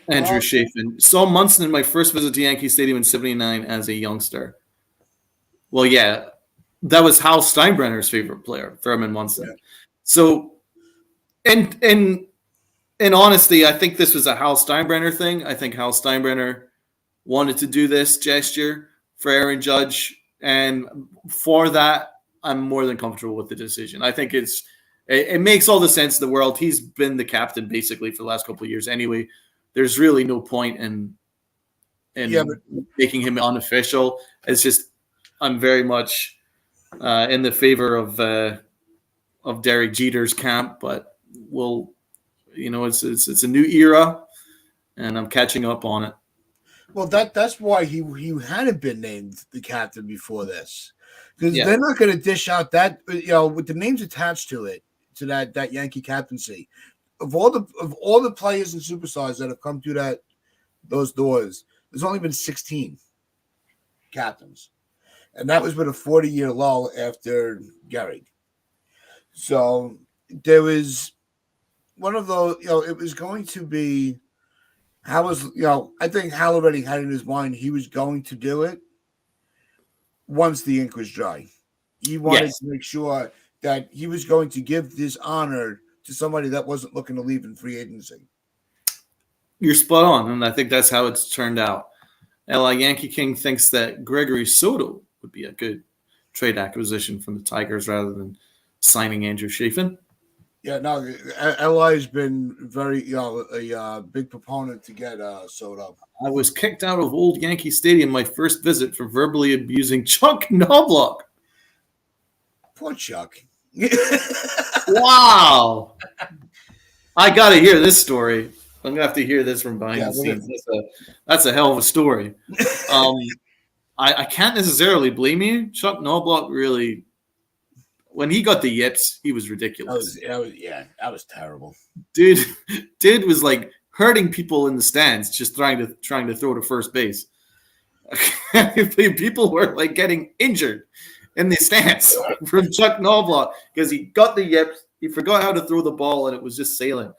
Andrew Chafin. Saw Munson in my first visit to Yankee Stadium in '79 as a youngster. Well, yeah, that was Hal Steinbrenner's favorite player, Thurman Munson. Yeah. So, in honesty, I think this was a Hal Steinbrenner thing. I think Hal Steinbrenner wanted to do this gesture for Aaron Judge, and for that, I'm more than comfortable with the decision. I think it makes all the sense in the world. He's been the captain basically for the last couple of years anyway. There's really no point in making him unofficial. It's just I'm very much in the favor of Derek Jeter's camp, but it's a new era, and I'm catching up on it. Well, that's why he hadn't been named the captain before this, because they're not going to dish out that with the names attached to it, to that Yankee captaincy. Of all the players and superstars that have come through those doors, there's only been 16 captains, and that was with a 40-year lull after Gehrig. So there was one of those. It was going to be. I think Hal already had in his mind he was going to do it once the ink was dry. He wanted to make sure that he was going to give this honor to somebody that wasn't looking to leave in free agency. You're spot on, and I think that's how it's turned out. Yankee King thinks that Gregory Soto would be a good trade acquisition from the Tigers rather than signing Andrew Chafin. Yeah, no, LI's been very, a big proponent to get Soto. I was kicked out of Old Yankee Stadium my first visit for verbally abusing Chuck Knobloch. Poor Chuck. Wow. I got to hear this story. I'm going to have to hear this from behind the scenes. That's a hell of a story. I can't necessarily blame you. Chuck Knobloch really, when he got the yips, he was ridiculous. That was terrible. Dude was like hurting people in the stands, just trying to throw to first base. People were like getting injured in the stands from Chuck Knobloch because he got the yips, he forgot how to throw the ball, and it was just sailing.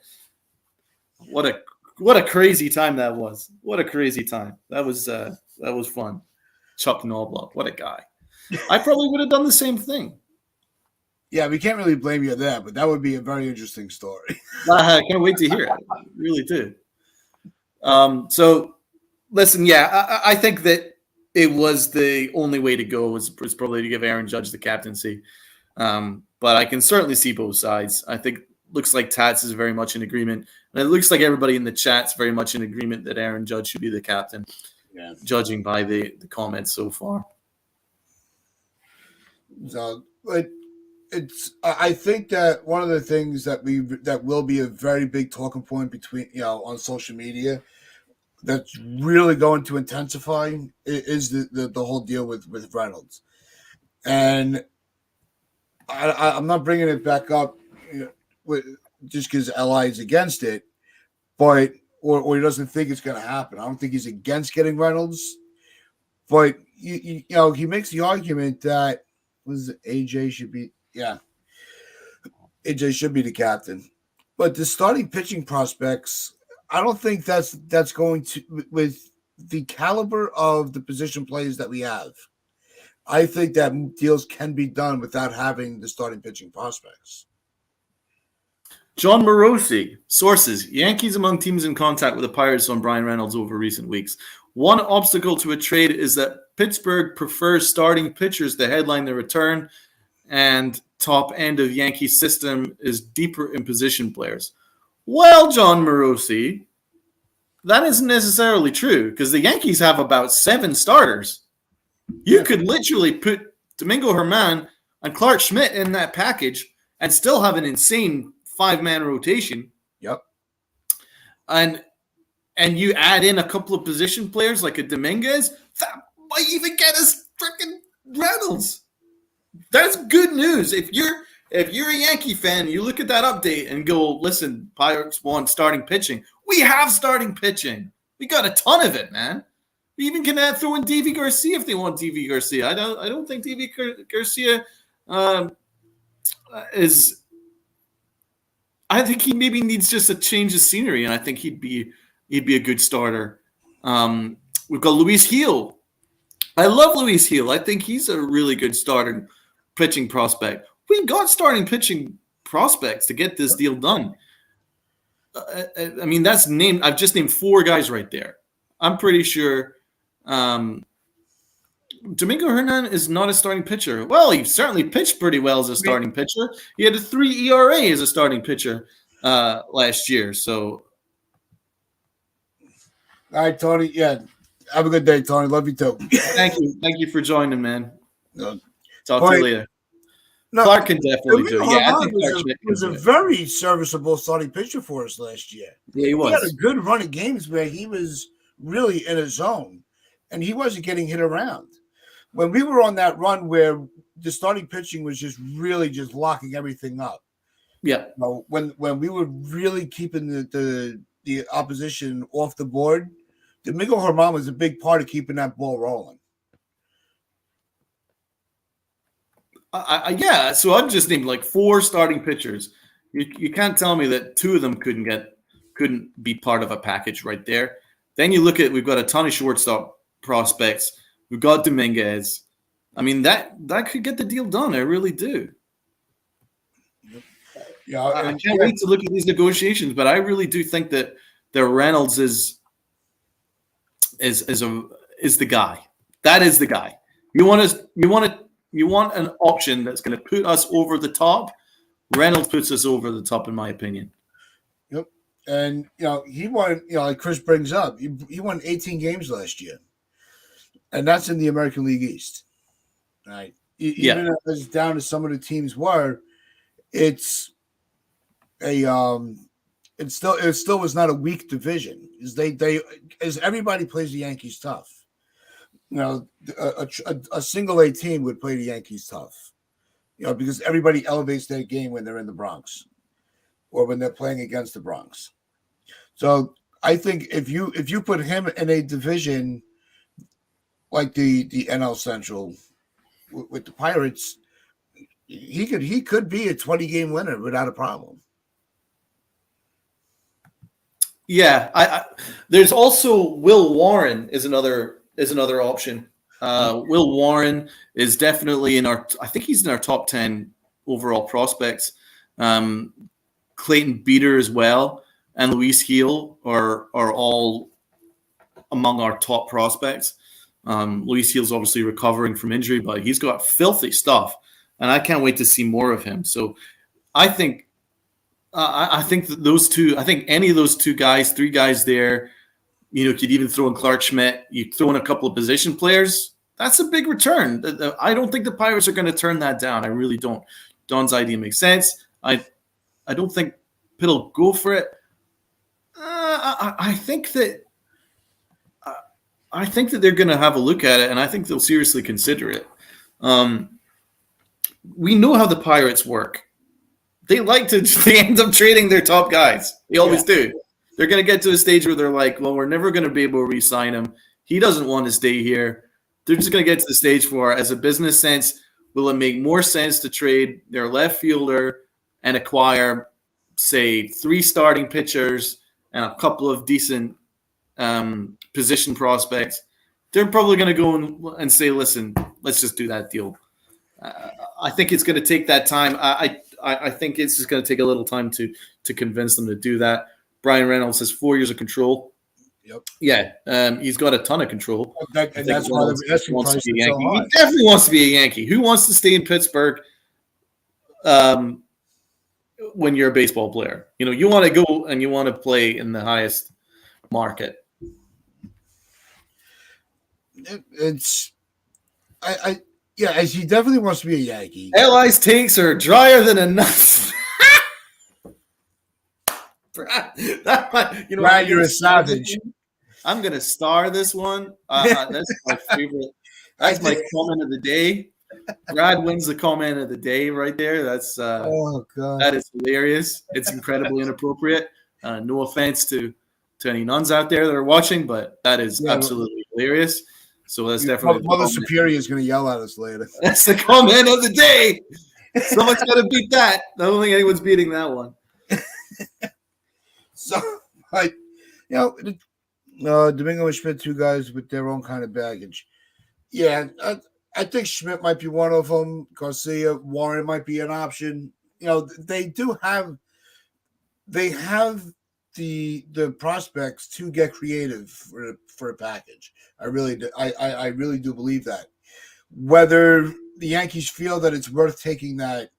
What a crazy time that was. What a crazy time. That was fun. Chuck Knobloch, what a guy. I probably would have done the same thing. Yeah, we can't really blame you on that, but that would be a very interesting story. I can't wait to hear it. I really do. So, listen, I think that it was the only way to go was probably to give Aaron Judge the captaincy. But I can certainly see both sides. I think looks like Tats is very much in agreement. And it looks like everybody in the chat's very much in agreement that Aaron Judge should be the captain, judging by the comments so far. So, but I think that one of the things that will be a very big talking point between on social media that's really going to intensify is the whole deal with Reynolds, and I'm not bringing it back up just because LI is against it, but or he doesn't think it's going to happen. I don't think he's against getting Reynolds, but he makes the argument that AJ should be. Yeah, AJ should be the captain. But the starting pitching prospects, I don't think that's going to, with the caliber of the position players that we have, I think that deals can be done without having the starting pitching prospects. John Morosi, sources, Yankees among teams in contact with the Pirates on Brian Reynolds over recent weeks. One obstacle to a trade is that Pittsburgh prefers starting pitchers to headline the return, and top end of Yankee system is deeper in position players. Well, John Morosi, that isn't necessarily true because the Yankees have about 7 starters. You could literally put Domingo Germán and Clark Schmidt in that package and still have an insane 5-man rotation. Yep. And and you add in a couple of position players like a Dominguez, that might even get us freaking Reynolds. That's good news. If you're a Yankee fan, you look at that update and go, listen, Pirates want starting pitching. We have starting pitching. We got a ton of it, man. We even can throw in Deivi Garcia if they want Deivi Garcia. I don't think Deivi Garcia is. I think he maybe needs just a change of scenery, and I think he'd be a good starter. We've got Luis Gil. I love Luis Gil. I think he's a really good starting pitching prospect. We got starting pitching prospects to get this deal done. I mean, I've just named 4 guys right there. I'm pretty sure Domingo Hernan is not a starting pitcher. Well, he certainly pitched pretty well as a starting pitcher. He had a 3 ERA as a starting pitcher last year. So, all right, Tony. Yeah, have a good day, Tony. Love you too. Thank you for joining, man. No. Talk to you later. No, Clark can definitely do it. Yeah, I think was a very serviceable starting pitcher for us last year. Yeah, he was. He had a good run of games where he was really in his zone, and he wasn't getting hit around. When we were on that run where the starting pitching was just really just locking everything up. Yeah. You know, when we were really keeping the opposition off the board, Domingo Herman was a big part of keeping that ball rolling. Yeah, so I've just named like 4 starting pitchers. You can't tell me that 2 of them couldn't be part of a package right there. Then you look at, we've got a ton of shortstop prospects. We've got Dominguez. I mean, that could get the deal done. I really do. Yeah, I can't wait to look at these negotiations, but I really do think that Reynolds is the guy. That is the guy. You want an option that's going to put us over the top. Reynolds puts us over the top, in my opinion. Yep. And, he won, like Chris brings up, he won 18 games last year. And that's in the American League East. Right. Even as down as some of the teams were, it still was not a weak division. As everybody plays the Yankees tough. A single A team would play the Yankees tough, because everybody elevates their game when they're in the Bronx or when they're playing against the Bronx. So I think if you put him in a division like the NL Central with the Pirates, he could be a 20-game winner without a problem. Yeah, there's also Will Warren is another option. Will Warren is definitely I think he's in our top 10 overall prospects. Clayton Beater as well, and Luis Gil are all among our top prospects. Luis Gil's obviously recovering from injury, but he's got filthy stuff, and I can't wait to see more of him. So I think that those 2, I think any of those 2 guys, 3 guys there, could even throw in Clark Schmidt. You throw in a couple of position players. That's a big return. I don't think the Pirates are going to turn that down. I really don't. Don's idea makes sense. I don't think Pitt'll go for it. I think that they're going to have a look at it, and I think they'll seriously consider it. We know how the Pirates work. They end up trading their top guys. They always do. They're going to get to a stage where they're like, well, we're never going to be able to re-sign him. He doesn't want to stay here. They're just going to get to the stage where, as a business sense, will it make more sense to trade their left fielder and acquire, say, 3 starting pitchers and a couple of decent position prospects? They're probably going to go and say, listen, let's just do that deal. I think it's going to take that time. I think it's just going to take a little time to convince them to do that. Brian Reynolds has 4 years of control. Yep. Yeah, he's got a ton of control. And that's why the asking price is so high. He definitely wants to be a Yankee. Who wants to stay in Pittsburgh when you're a baseball player? You want to go and you want to play in the highest market. As he definitely wants to be a Yankee. Eli's takes are drier than a nut. Brad, you're a savage. I'm gonna star this one. That's my favorite. That's my comment of the day. Brad wins the comment of the day right there. That's Oh God, that is hilarious. It's incredibly inappropriate. No offense to any nuns out there that are watching, but that is absolutely hilarious. So that's definitely Mother Superior is going to yell at us later. That's the comment of the day. Someone's got to beat that. I don't think anyone's beating that one. So, Domingo and Schmidt, two guys with their own kind of baggage. Yeah, I think Schmidt might be one of them. Garcia, Warren might be an option. They have the prospects to get creative for a package. I really do. I really do believe that. Whether the Yankees feel that it's worth making that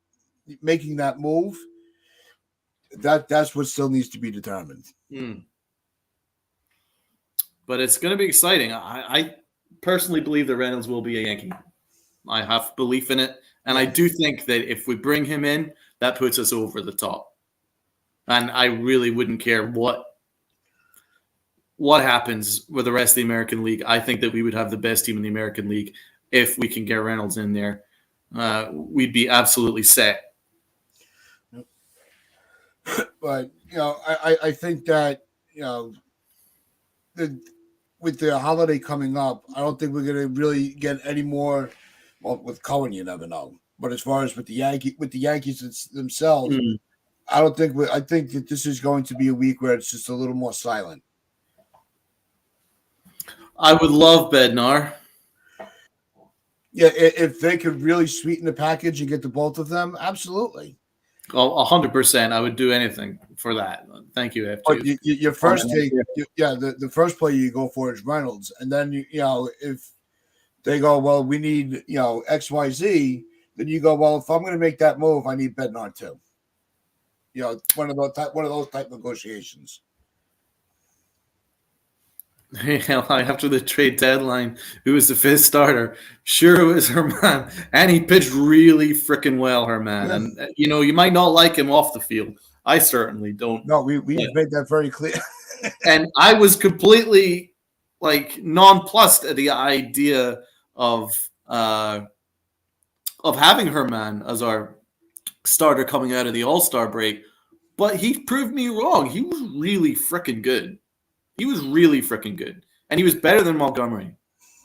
move, that's what still needs to be determined. But it's going to be exciting. I personally believe that Reynolds will be a Yankee. I have belief in it, and I do think that if we bring him in, that puts us over the top. And I really wouldn't care what happens with the rest of the American League. I think that we would have the best team in the American League if we can get Reynolds in there. We'd be absolutely set. But I think that with the holiday coming up, I don't think we're going to really get any more. Well, with Cohen, you never know. But as far as with the Yankees themselves, I don't think. I think that this is going to be a week where it's just a little more silent. I would love Bednar. Yeah, if they could really sweeten the package and get the both of them, absolutely. 100%. I would do anything for that. Thank you, FG. But your first take, the first player you go for is Reynolds, and then if they go, well, we need XYZ, then you go, well, if I'm going to make that move, I need Bednar too. One of those type negotiations. After the trade deadline, who was the fifth starter? Sure, it was Herman, and he pitched really freaking well, Herman. And you might not like him off the field. I certainly don't. No, we made that very clear. And I was completely nonplussed at the idea of having Herman as our starter coming out of the All-Star break, but he proved me wrong. He was really freaking good. He was really freaking good. And he was better than Montgomery.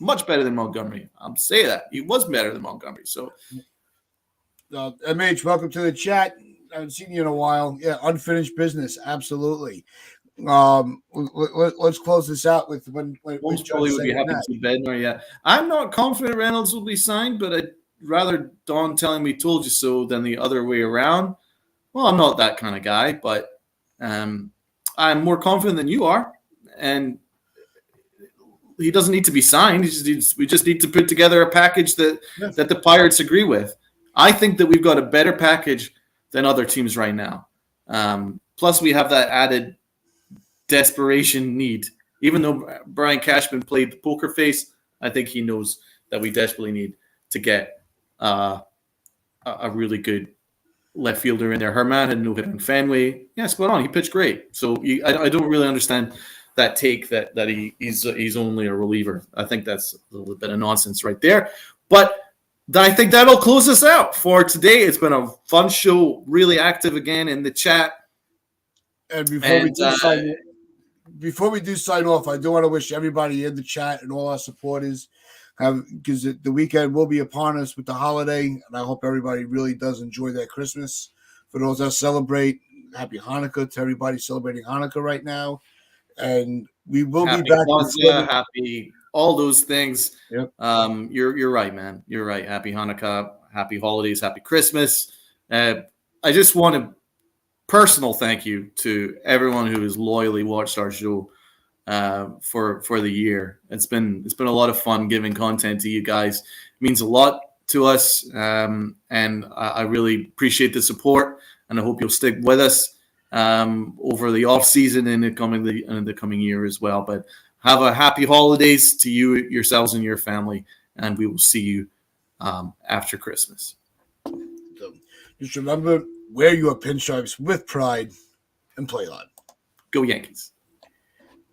Much better than Montgomery. I'm saying that. He was better than Montgomery. So, MH, welcome to the chat. I haven't seen you in a while. Yeah, unfinished business. Absolutely. Let's close this out with when most probably would be happy to Bednar. Yeah, I'm not confident Reynolds will be signed, but I'd rather Don telling me "told you so" than the other way around. Well, I'm not that kind of guy, but I'm more confident than you are, and he doesn't need to be signed. We just need to put together a package that the Pirates agree with. I think that we've got a better package than other teams right now. Plus, we have that added desperation need. Even though Brian Cashman played the poker face, I think he knows that we desperately need to get a really good left fielder in there. Herman had no hit on Fenway. Yeah, spot on. He pitched great. So I don't really understand that take that he's only a reliever. I think that's a little bit of nonsense right there. But I think that'll close us out for today. It's been a fun show, really active again in the chat. And before we do sign off, I do want to wish everybody in the chat and all our supporters because the weekend will be upon us with the holiday, and I hope everybody really does enjoy their Christmas. For those that celebrate, happy Hanukkah to everybody celebrating Hanukkah right now. And we will be back. Happy all those things. Yep. You're right, man. You're right. Happy Hanukkah, happy holidays, happy Christmas. I just want to personal thank you to everyone who has loyally watched our show for the year. It's been a lot of fun giving content to you guys. It means a lot to us, and I really appreciate the support. And I hope you'll stick with us over the off season and the coming year as well. But have a happy holidays to you, yourselves, and your family, and we will see you after Christmas. So just remember, wear your pinstripes with pride and play on. Go Yankees.